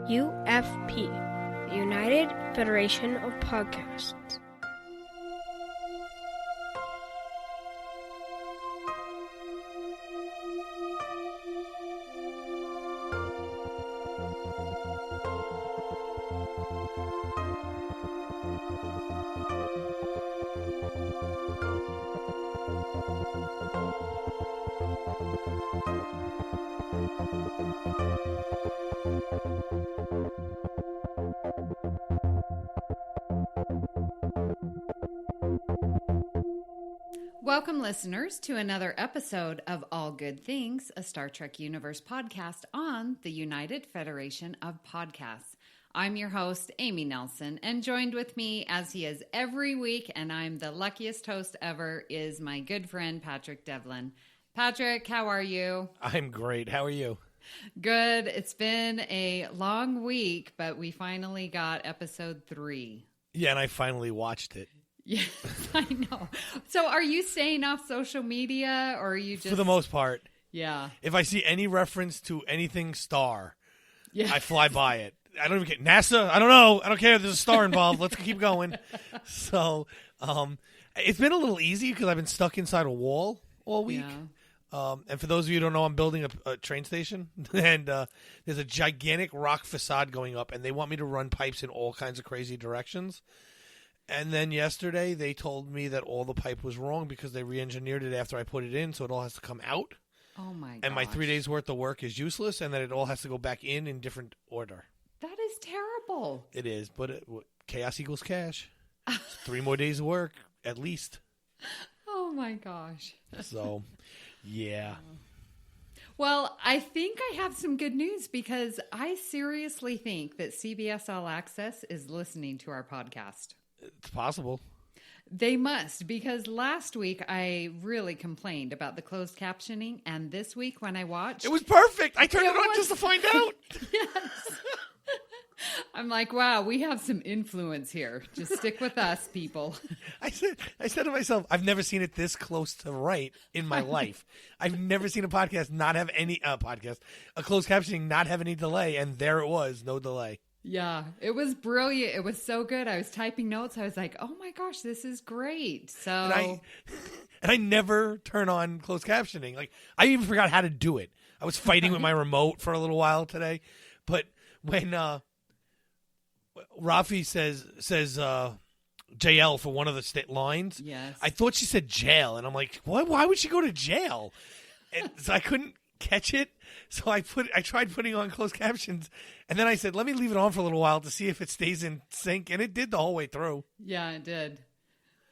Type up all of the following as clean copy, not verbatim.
UFP, the United Federation of Podcasts. Welcome, listeners, to another episode of All Good Things, a Star Trek Universe podcast on the United Federation of Podcasts. I'm your host, Amy Nelson, and joined with me, as he is every week, and I'm the luckiest host ever, is my good friend, Patrick Devlin. Patrick, how are you? I'm great. How are you? Good. It's been a long week, but we finally got episode 3. Yeah, and I finally watched it. Yes, I know. So are you staying off social media, or are you just... For the most part. Yeah. If I see any reference to anything star, yeah. I fly by it. I don't even care. NASA? I don't know. I don't care. There's a star involved. Let's keep going. So it's been a little easy because I've been stuck inside a wall all week. Yeah. And for those of you who don't know, I'm building a train station, and there's a gigantic rock facade going up, and they want me to run pipes in all kinds of crazy directions. And then yesterday, they told me that all the pipe was wrong because they re-engineered it after I put it in, so it all has to come out. Oh, my god! And my 3 days' worth of work is useless, and that it all has to go back in different order. That is terrible. It is, but chaos equals cash. 3 more days of work, at least. Oh, my gosh. So, yeah. Well, I think I have some good news because I seriously think that CBS All Access is listening to our podcast. It's possible. They must, because last week I really complained about the closed captioning, and this week when I watched... It was perfect! I turned it on just to find out! Yes! I'm like, wow, we have some influence here. Just stick with us, people. I said to myself, I've never seen it this close to right in my life. I've never seen a podcast not have any... a closed captioning not have any delay, and there it was, no delay. Yeah, it was brilliant. It was so good. I was typing notes. I was like, oh my gosh, this is great. So, and I never turn on closed captioning. Like, I even forgot how to do it. I was fighting with my remote for a little while today. But when Rafi says JL for one of the lines, yes. I thought she said jail. And I'm like, what? Why would she go to jail? And so I couldn't catch it. So I tried putting on closed captions, and then I said, let me leave it on for a little while to see if it stays in sync, and it did the whole way through. Yeah, it did.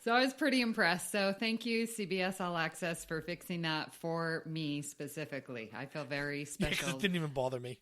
So I was pretty impressed. So thank you, CBS All Access, for fixing that for me specifically. I feel very special. Yeah, 'cause it didn't even bother me.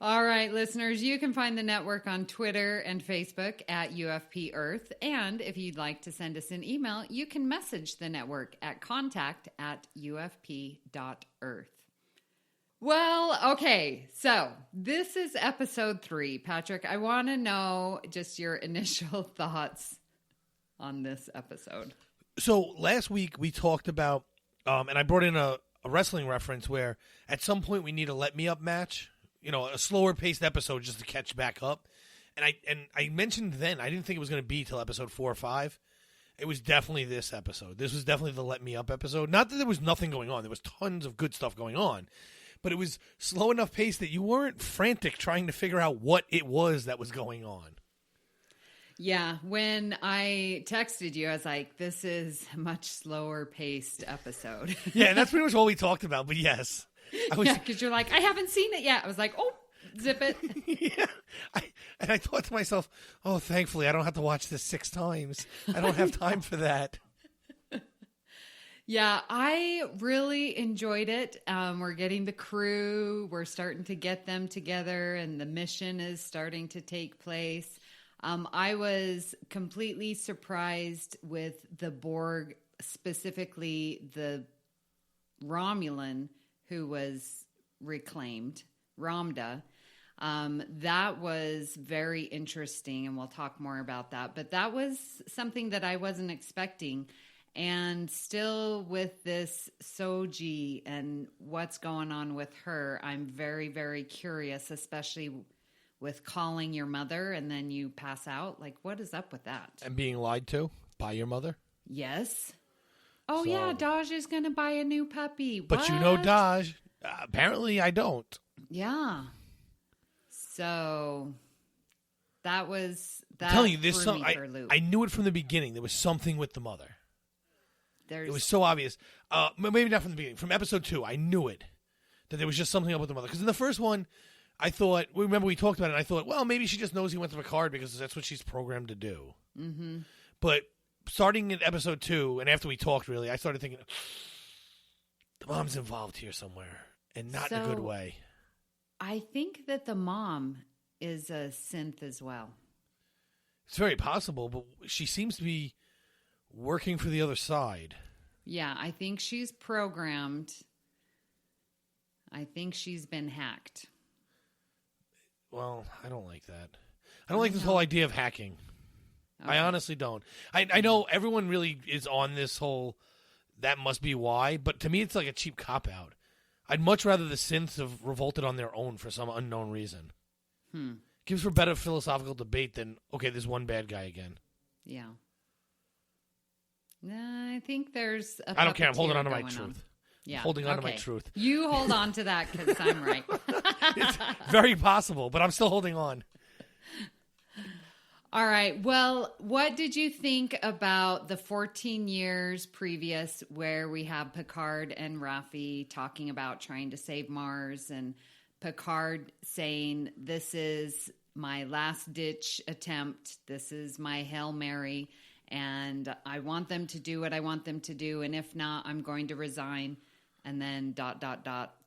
All right, listeners, you can find the network on Twitter and Facebook at UFP Earth. And if you'd like to send us an email, you can message the network at contact@ufp.earth. Well, okay, so this is episode 3. Patrick, I want to know just your initial thoughts on this episode. So last week we talked about, and I brought in a wrestling reference where at some point we need a let me up match. You know, a slower paced episode just to catch back up. And I mentioned then, I didn't think it was going to be till episode 4 or 5. It was definitely this episode. This was definitely the let me up episode. Not that there was nothing going on. There was tons of good stuff going on. But it was slow enough pace that you weren't frantic trying to figure out what it was that was going on. Yeah, when I texted you, I was like, this is a much slower paced episode. Yeah, and that's pretty much all we talked about, but yes. Yeah, because you're like, I haven't seen it yet. I was like, oh, zip it. Yeah. I thought to myself, oh, thankfully, I don't have to watch this 6 times. I don't have time for that. Yeah, I really enjoyed it. We're getting the crew. We're starting to get them together, and the mission is starting to take place. I was completely surprised with the Borg, specifically the Romulan who was reclaimed, Ramda. That was very interesting, and we'll talk more about that. But that was something that I wasn't expecting. And still with this Soji and what's going on with her, I'm very, very curious, especially with calling your mother and then you pass out. Like, what is up with that? And being lied to by your mother? Yes. Oh, So- yeah, Daj is going to buy a new puppy. But you know Daj. Apparently I don't. Yeah. So that was that. I'm telling you, there's threw some. me for a loop. I knew it from the beginning. There was something with the mother. There's, It was so obvious. Maybe not from the beginning. From episode 2, I knew it. That there was just something up with the mother. Because in the first one, I thought, remember we talked about it, and I thought, well, maybe she just knows he went to Picard because that's what she's programmed to do. Mm-hmm. But starting in episode 2, and after we talked, really, I started thinking, the mom's involved here somewhere, and not in a good So- way. I think that the mom is a synth as well. It's very possible, but she seems to be working for the other side. Yeah, I think she's programmed. I think she's been hacked. Well, I don't like that. I don't like this whole idea of hacking. Okay. I honestly don't. I know everyone really is on this whole, that must be why, but to me it's like a cheap cop-out. I'd much rather the synths have revolted on their own for some unknown reason. Gives for better philosophical debate than, okay, there's one bad guy again. Yeah. Nah, I think there's a I don't care. I'm holding puppeteer on to my going truth. Yeah. Holding on to my okay. truth. You hold on to that because I'm right. It's very possible, but I'm still holding on. All right. Well, what did you think about the 14 years previous where we have Picard and Raffi talking about trying to save Mars and Picard saying, this is my last ditch attempt. This is my Hail Mary. And I want them to do what I want them to do. And if not, I'm going to resign. And then ...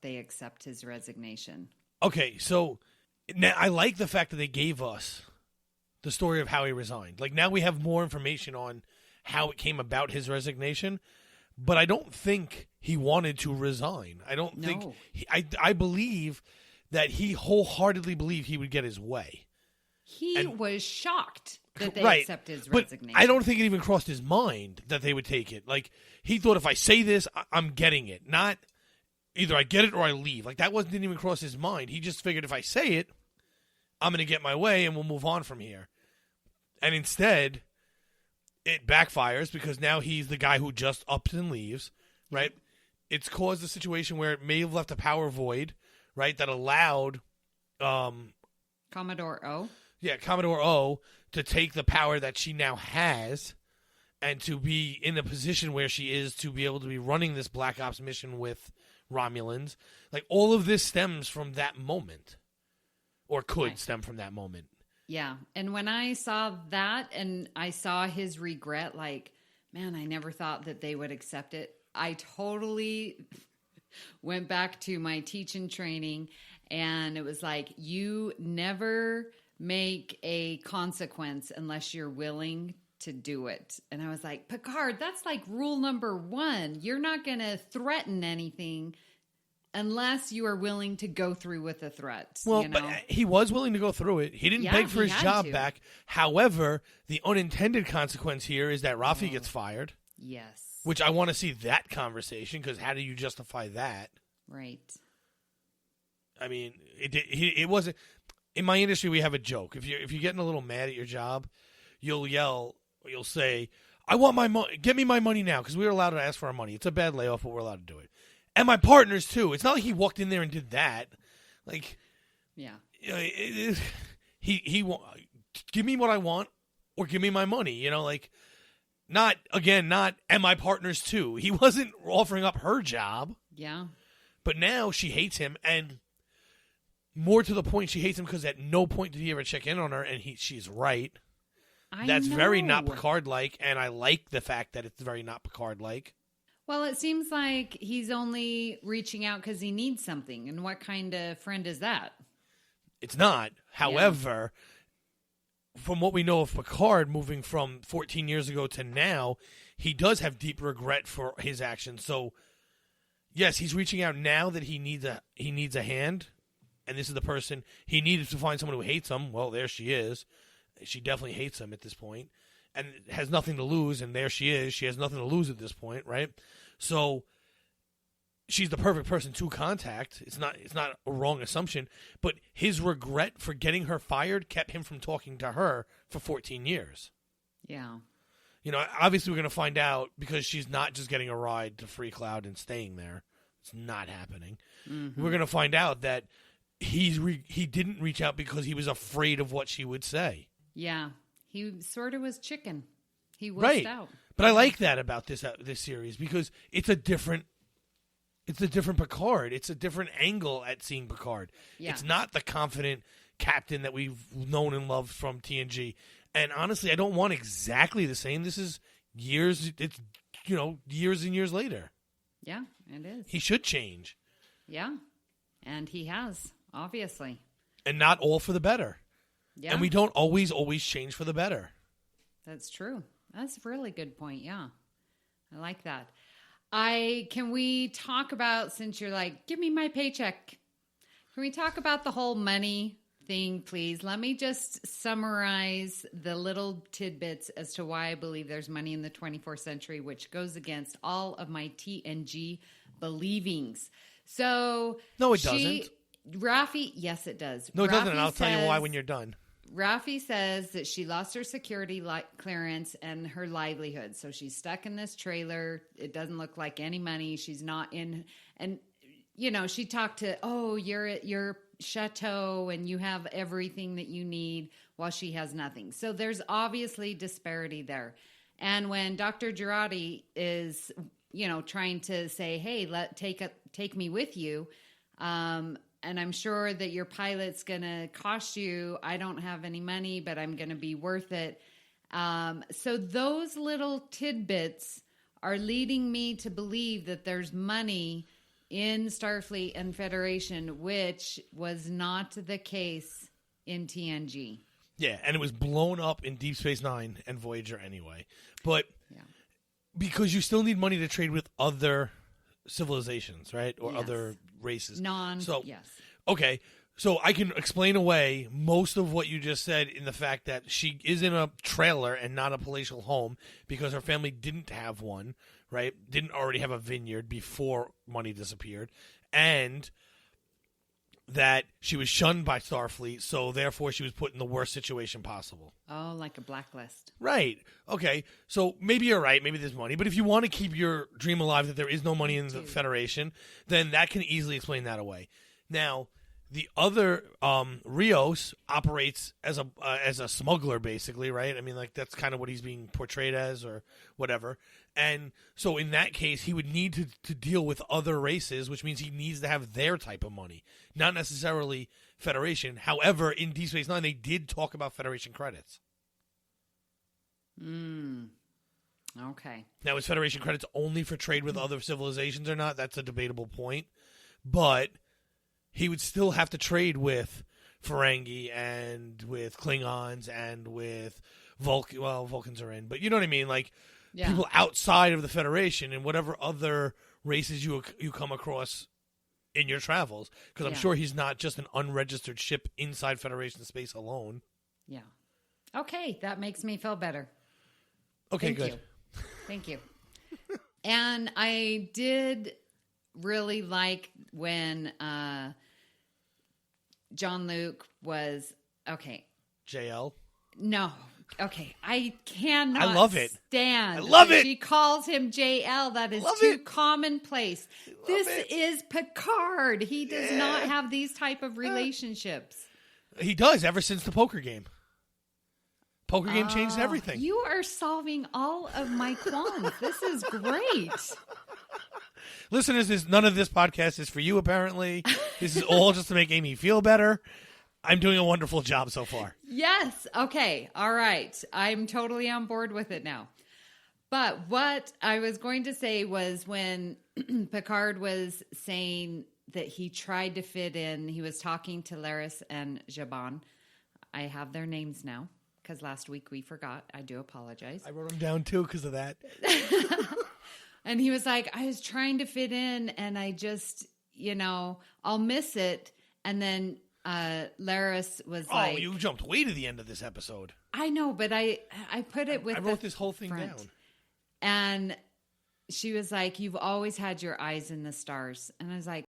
they accept his resignation. Okay, so now I like the fact that they gave us the story of how he resigned. Like, now we have more information on how it came about his resignation, but I don't think he wanted to resign. I don't think I believe that he wholeheartedly believed he would get his way. He was shocked that they Right. accepted his But resignation. I don't think it even crossed his mind that they would take it. Like, he thought, if I say this, I'm getting it. Not either I get it or I leave. Like, that didn't even cross his mind. He just figured, if I say it, I'm going to get my way and we'll move on from here. And instead, it backfires because now he's the guy who just ups and leaves, right? It's caused a situation where it may have left a power void, right, that allowed Commodore O. Yeah, Commodore O to take the power that she now has and to be in a position where she is to be able to be running this Black Ops mission with Romulans. Like, all of this stems from that moment, or could stem from that moment. Yeah. And when I saw that and I saw his regret, like, man, I never thought that they would accept it. I totally went back to my teaching training and it was like, you never make a consequence unless you're willing to do it. And I was like, Picard, that's like rule number 1. You're not going to threaten anything unless you are willing to go through with the threat. Well, you know? but he was willing to go through it. He didn't Yeah, beg for he his had job to. back. However, the unintended consequence here is that Raffi gets fired, Yes. which I want to see that conversation, because how do you justify that? Right. I mean, it wasn't. In my industry, we have a joke. If you're getting a little mad at your job, you'll yell, or you'll say, "I want my money. Get me my money now," because we were allowed to ask for our money. It's a bad layoff, but we're allowed to do it. And my partners too. It's not like he walked in there and did that. Like, Yeah. he give me what I want or give me my money. You know, like, not and my partners too. He wasn't offering up her job. Yeah. But now she hates him, and more to the point, she hates him because at no point did he ever check in on her, and she's right. That's very not Picard-like, and I like the fact that it's very not Picard-like. Well, it seems like he's only reaching out because he needs something. And what kind of friend is that? It's not. However, from what we know of Picard moving from 14 years ago to now, he does have deep regret for his actions. So, yes, he's reaching out now that he needs a hand, and this is the person he needed to find someone who hates him. Well, there she is. She definitely hates him at this point. and has nothing to lose, and there she is. She has nothing to lose at this point, right? So she's the perfect person to contact. It's not a wrong assumption, but his regret for getting her fired kept him from talking to her for 14 years. Yeah. Obviously we're going to find out, because she's not just getting a ride to Free Cloud and staying there. It's not happening. Mm-hmm. We're going to find out that he didn't reach out because he was afraid of what she would say. Yeah. He sort of was chicken. He wussed out. But I like that about this series, because it's a different Picard. It's a different angle at seeing Picard. Yeah. It's not the confident captain that we've known and loved from TNG. And honestly, I don't want exactly the same. This is years. It's years and years later. Yeah, it is. He should change. Yeah, and he has, obviously. And not all for the better. Yeah. And we don't always change for the better. That's true. That's a really good point, yeah. I like that. Can we talk about, since you're like, give me my paycheck, can we talk about the whole money thing, please? Let me just summarize the little tidbits as to why I believe there's money in the 24th century, which goes against all of my TNG believings. So no, it doesn't. Raffi, yes, it does. No, it doesn't. And I'll tell you why when you're done. Raffi says that she lost her security clearance and her livelihood. So she's stuck in this trailer. It doesn't look like any money. She's not in. And, she talked to, you're at your chateau and you have everything that you need, while she has nothing. So there's obviously disparity there. And when Dr. Girardi is, trying to say, hey, take me with you, and I'm sure that your pilot's going to cost you, I don't have any money, but I'm going to be worth it. So those little tidbits are leading me to believe that there's money in Starfleet and Federation, which was not the case in TNG. Yeah, and it was blown up in Deep Space Nine and Voyager anyway. But because you still need money to trade with other civilizations, right? Or other races. Yes. Okay, so I can explain away most of what you just said in the fact that she is in a trailer and not a palatial home because her family didn't have one, right? Didn't already have a vineyard before money disappeared. And that she was shunned by Starfleet, so therefore she was put in the worst situation possible. Oh, like a blacklist. Right. Okay, so maybe you're right. Maybe there's money. But if you want to keep your dream alive that there is no money in the Federation, then that can easily explain that away. Now, the other Rios operates as a smuggler, basically, right? I mean, like that's kind of what he's being portrayed as, or whatever. And so, in that case, he would need to deal with other races, which means he needs to have their type of money, not necessarily Federation. However, in Deep Space Nine, they did talk about Federation credits. Okay. Now, is Federation credits only for trade with other civilizations or not? That's a debatable point, but he would still have to trade with Ferengi and with Klingons and with Vulcans are in, but you know what I mean? Like, people outside of the Federation and whatever other races you come across in your travels. Because I'm sure he's not just an unregistered ship inside Federation space alone. Yeah. Okay, that makes me feel better. Okay, good. Thank you. And I did really like when Jean-Luc was JL? No. Okay. I cannot I love it. stand. I love it. She calls him JL. That is too commonplace. This is Picard. He does not have these type of relationships. He does, ever since the poker game. Poker game changed everything. You are solving all of my qualms. This is great. Listeners, none of this podcast is for you, apparently. This is all just to make Amy feel better. I'm doing a wonderful job so far. Yes. Okay. All right. I'm totally on board with it now. But what I was going to say was when Picard was saying that he tried to fit in, he was talking to Laris and Jaban. I have their names now because last week we forgot. I do apologize. I wrote them down too because of that. And he was like, I was trying to fit in and I just, I'll miss it. And then Laris was like... Oh, you jumped way to the end of this episode. I know, but I put it with I wrote this whole thing front. down. And she was like, you've always had your eyes in the stars. And I was like,